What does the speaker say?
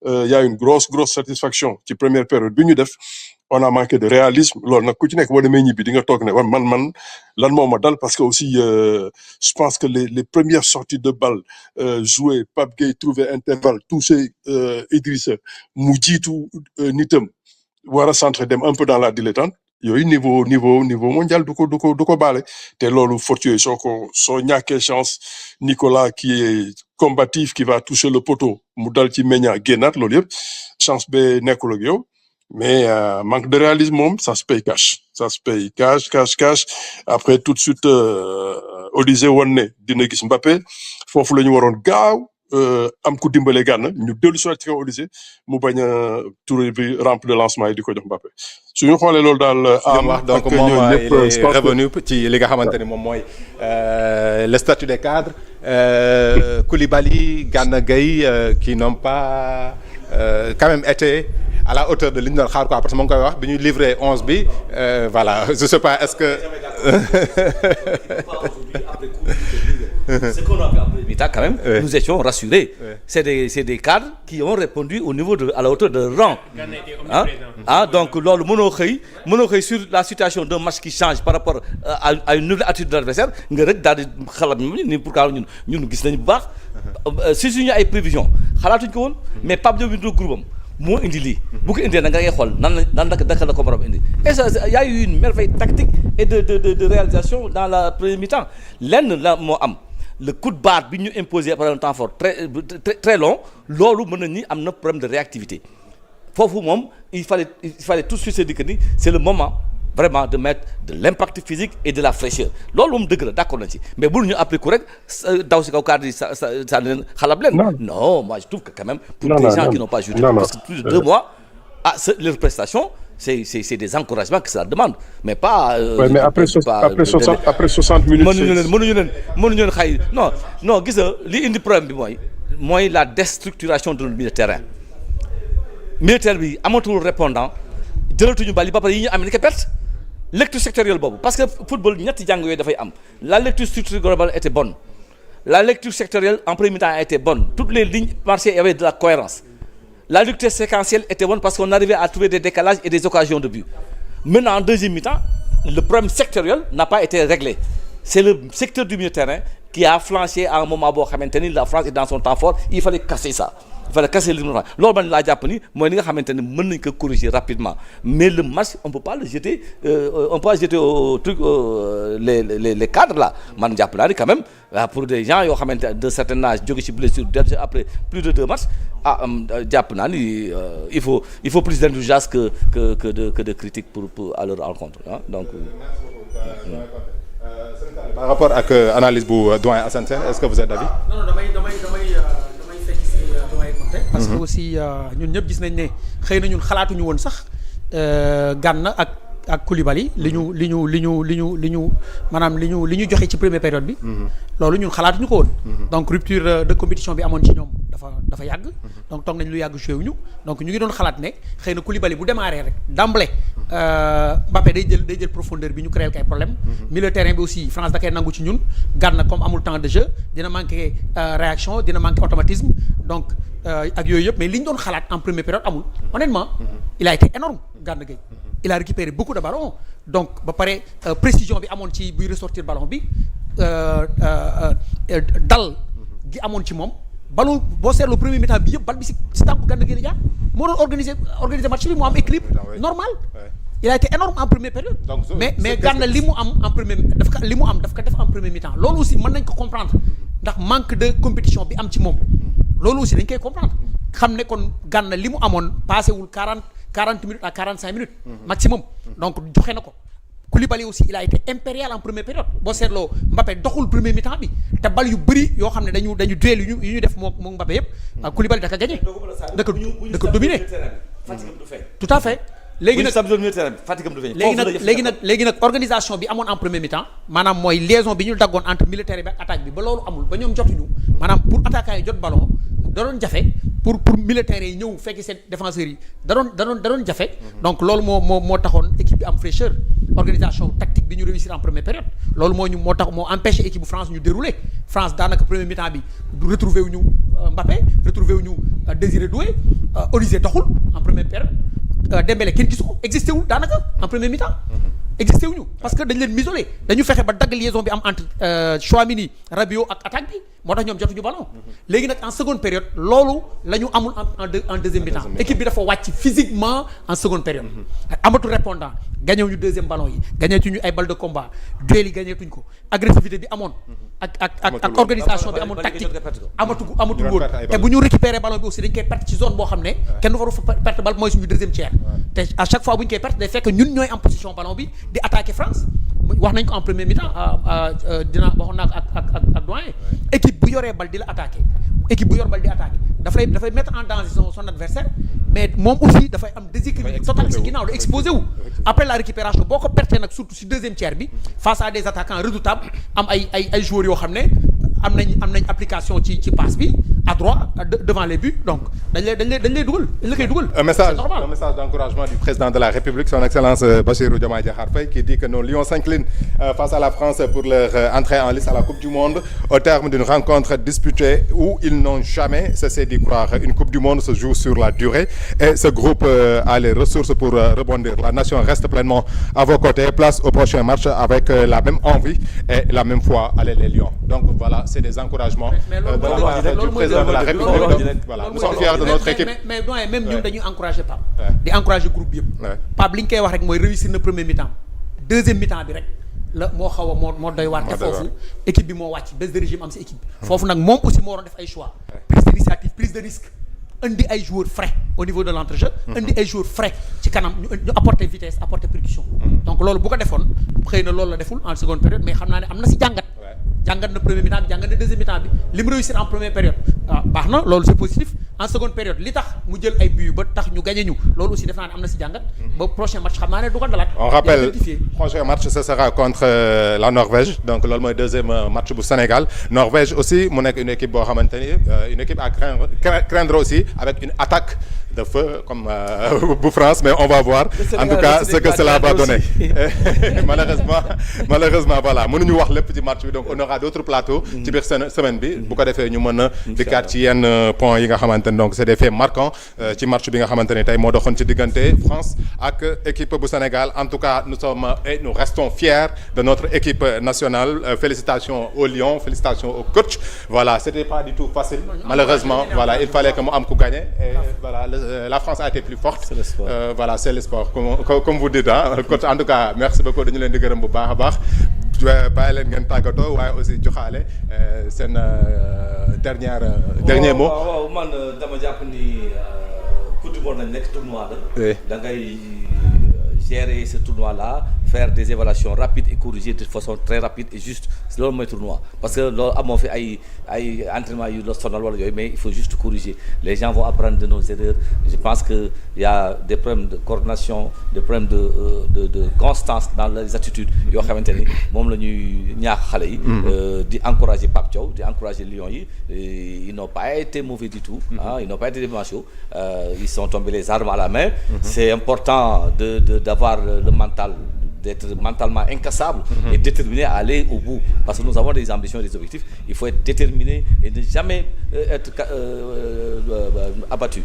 y a une grosse satisfaction ci première période bi ñu def. On a manqué de réalisme loolu nag ku ci nekk boo demee ñibbi di nga toog ne man lan moo ma dal parce que aussi je pense que les premières sorties de balle jouées Pape Gueye trouver intervalle toucher Idrissa mu jiitu nitam war a centrer dem un peu dans la dilettante yooyu niveau mondial du ko baale te loolu faute yooyu soo ñàkkee chance Nicolas qui est combatif qui va toucher le poteau mu dal ci meññaa génnaat loolu yëpp chance ba nekkul ak yow. Mais manque de réalisme moom ça se paye cash après tout de suite Olise woon ne dina gis Mbappé foofu la ñu waroon gaaw am ku dimbale Gana ñu dellu si waat ci kaw Olise mu bañ a tour bi rampe de lancement yi di ko jox Mbappé suñu xoolee loolu daal. donc moom il est revenu ci li nga xamante ni moom mooy le statut des cadres Koulibaly Gana Gueye qui n'ont pas quand même été à la hauteur de li ñu doon xaar quoi parce que mu ngi koy wax bi ñu livré 11 bi voilà je sais pas est-ce que. Ce qu'on a vu après mi-temps quand même, nous étions rassurés. C'est des cadres qui ont répondu au niveau à la hauteur de rang. Donc loolu mënoo xëy sur la situation d'un match qui change par rapport à une nouvelle attitude de l'adversaire nga rek daal di xalaat ni pourquoi ñun gis nañu bu baax. si suñu ay prévisions xalaatuñ ko woon mais Pape Diop bi du groupe am moo indi lii bu ko indee nag nga ngay xool nan la ko mën a indi et ça y a eu une merveille tactique et de réalisation dans la première mi-temps lenn la moo am le coup de barre bi ñu imposé par un temps fort très long loolu mën na ni am na problème de réactivité foofu moom il fallait tout de suite se dire que ni c'est le moment vraiment de mettre de l'impact physique et de la fraîcheur loolu moom dëgg la d'accord nañ ci mais bul ñu appliquer rek daw si kaw cadre yi sa leen xalab leen non moi je trouve que quand même pour des gens qui n'ont pas joué parce que plus de 2 mois leur prestation c'est des encouragements que ça demande mais pas mais après 60 minutes mënuñu leen xay non gis nga li indi problème bi mooy la déstructuration de notre milieu de terrain militaire bi amatul répondant jëlatuñu bal yi ba pare yi ñu am ni ko perte lecture sectorielle boobu parce que football ñetti jàng yooyu dafay am la lecture structurelle globale était bonne la lecture sectorielle en premier temps a été bonne toutes les lignes marchaient avec de la cohérence la lecture séquentielle était bonne parce qu'on arrivait à trouver des décalages et des occasions de but maintenant en deuxième mi-temps le problème sectoriel n'a pas été réglé c'est le secteur du milieu de terrain qui a flanché à un moment boo xamante ni la France est dans son temps fort il fallait casser ça voilà casser le loolu man laa jàpp ni mooy li nga xamante ne mën nañ ko corriger rapidement mais le match on peut pas le jeter on peut pas jeter au truc les cadres là man jàpp naa ni quand même pour des gens yoo xamante de certain âge jóge ci blessure déjà après plus de 2 matchs jàpp naa ni il faut plus d'indulgence que de critiques pour à leur encontre donc. Par rapport ak analyse bu doyen Assane Sène est-ce que vous êtes d'accord? Non damay fekk ci doyen Conté parce que aussi ñun ñëpp gis nañ ne xëy na ñun xalaatuñu woon sax Gana ak Koulibaly li ñu maanaam li ñu joxe ci première période bi loolu ñun xalaatuñu ko woon donc rupture de compétition bi amoon ci ñoom dafa yàgg donc toog nañ lu yàgg joué wuñu donc ñu ngi doon xalaat ne xëy na Koulibaly bu démarré rek d'emblée Mbappé day jël profondeur bi ñu créé kay problème milieu terrain bi aussi France da koy nangu ci ñun Gana comme amul temps de jeu dina manquer réaction dina manquer automatisme donc ak yooyu yëpp mais li ñu doon xalaat en première période amul honnêtement il a été énorme Gana Gueye il a récupéré beaucoup de ballons donc ba pare précision bi amoon ci buy ressortir ballon bi dal gi amoon ci moom ballon boo seetloo premier mi-temps bi yëpp bal bi si tànku Gana Gueye la jaar moo doon organiser match bi mu am équilibre normal il a été énorme en première période mais Gana li mu am en premier daf ko def en premier mi-temps loolu aussi mën nañ ko comprendre ndax manque de compétition bi am ci moom loolu aussi dañ koy comprendre xam ne kon Gana li mu amoon passé wul 40 minutes à 45 minutes maximum donc joxe na ko Koulibaly aussi il a été impérial en première période boo seetloo Mbappé doxul premier mi-temps bi te bal yu bëri yoo xam ne dañu duel yu ñu def moo Mbappé yëpp Koulibaly da ko gagné da ko dominé tout à fait léegi nag organisation bi amoon en premier mi-temps maanaam mooy liaison bi ñu daggoon entre militaire bi ak attaque bi ba loolu amul ba ñoom jotuñu maanaam pour attaquant yi jot ballon da doon jafe pour militaires yi ñëw fekki seen défenseurs yi da doon jafe donc loolu moo taxoon équipe bi am fraîcheur organisation tactique bi ñu réussir en première période loolu moo tax moo empêché équipe bu France ñu dérouler France daanaka premier mi-temps bi du retrouver wu ñu Mbappé retrouver wu ñu Désiré Doué Olise doxul en première période Dembélé kenn gisu ko existé wul daanaka en premier mi-temps existé wuñu parce que dañ leen isolé dañu fexe ba dagg liaison bi am entre Tchouaméni Rabiot ak attaque bi moo tax ñoom jotuñu ballon léegi nag en seconde période loolu la ñu amul en deuxième mi-temps équipe bi dafa wàcc physiquement en seconde période amatul répondant gagné ñu deuxième ballon yi gagneetuñu ay balle de combat duel yi gagneetuñ ko agressivité bi amoon ak organisation bi amoon tactique amatul woon te bu ñu récupérer ballon bi aussi dañ koy perte ci zone boo xam ne kenn du fa perte balle mooy suñu deuxième tiers te à chaque fois bu ñu koy perte day fekk ñun ñooy en position ballon bi di attaquer France wax nañ ko en premier mi-temps waxoon naa ko ak doyen équipe bu yoree bal di la attaquer équipe bu yor bal di attaquer dafay mettre en danger son adversaire mais moom aussi dafay am déséquilibre total si ginnaaw da exposé wu après la récupération boo ko pertee nag surtout si deuxième tiers bi face à des attaquants redoutables am ay joueurs yoo xam ne am nañ application ci passe bi à droit devant les buts donc dañ lay dugal un message d'encouragement du président de la République son excellence Bassirou Diomaye Diakhar Faye qui dit que nos Lions s'inclinent face à la France pour leur entrée en lice à la Coupe du Monde au terme d'une rencontre disputée où ils n'ont jamais cessé d'y croire. Une Coupe du Monde se joue sur la durée et ce groupe a les ressources pour rebondir. La nation reste pleinement à vos côtés. Place au prochain match avec la même envie et la même foi. Allez les Lions. Donc voilà, c'est des encouragements de la part du président de la République. Voilà, nous sommes fiers de notre équipe. mais doyen même ñun dañuy encourager Pape. di encourager groupe bi yëpp. Pape li ñu koy wax rek mooy réussir na premier mi-temps deuxième mi-temps bi rek. la moo xaw a moo doy waar te foofu équipe bi moo wàcc baisse de régime am si équipe bi foofu nag moom aussi moo waroon def ay choix prise d'initiative prise de risque indi ay joueurs frais au niveau de l'entrejeu indi ay joueurs frais ci kanam ñu apporter vitesse apporter percussion donc loolu bu ko defoon xëy na loolu la deful en seconde période mais xam naa ne am na si jàngat na premier mi-temps bi jàngat na deuxième mi-temps bi li mu réussir en première période baax na loolu c'est positif en seconde période li tax mu jël ay buts ba tax ñu gagné ñu loolu aussi def naa ne am na si jàngat ba prochain match xam naa ne du ko dalaat. On rappelle prochain match ce sera contre la Norvège donc loolu mooy deuxième match bu Sénégal Norvège aussi mu nekk une équipe boo xamante ni une équipe à craindre aussi avec une attaque de feu comme bu France mais on va voir en tout cas ce que cela va donner malheureusement voilà mënuñu wax lépp ci match bi donc on aura d'autres plateaux ci biir semaine bi bu ko defee ñu mën a dikkaat ci yenn points yi nga xamante ni donc c'est des faits marquants ci match bi nga xamante ni tey moo doxoon ci diggante France ak équipe bu Sénégal en tout cas nous sommes et nous restons fiers de notre équipe nationale félicitations aux Lions félicitations au coach voilà c'était pas du tout facile malheureusement voilà il fallait que mu am ku gagner et voilà la France a été plus forte voilà c'est le sport comme vous dites coach en tout cas merci beaucoup dañu leen di gërëm bu baax a baax bàyyi leen ngeen tàggatoo waaye aussi joxaale seen dernier mot. waaw man dama jàpp ni Coupe du Monde nañ nekk tournoi la. da ngay gérer ce tournoi là faire des évaluations rapides et corriger de façon très rapide et juste loolu mooy tournoi parce que loolu amoo fi ay entraînement yu la sonal wala yooyu mais il faut juste corriger les gens vont apprendre de nos erreurs je pense que il y a des problèmes de coordination des problèmes de constance dans les attitudes yoo xamante ni moom la ñuy ñaax xale yi di encourager Pape Thiaw di encourager Lions yi ils n'ont pas été mauvais du tout ils n'ont pas été démentiaux ils sont tombés les armes à la main c'est important d'avoir le mental d'être mentalement incassable et déterminé à aller au bout parce que nous avons des ambitions et des objectifs il faut être déterminé et ne jamais être abattu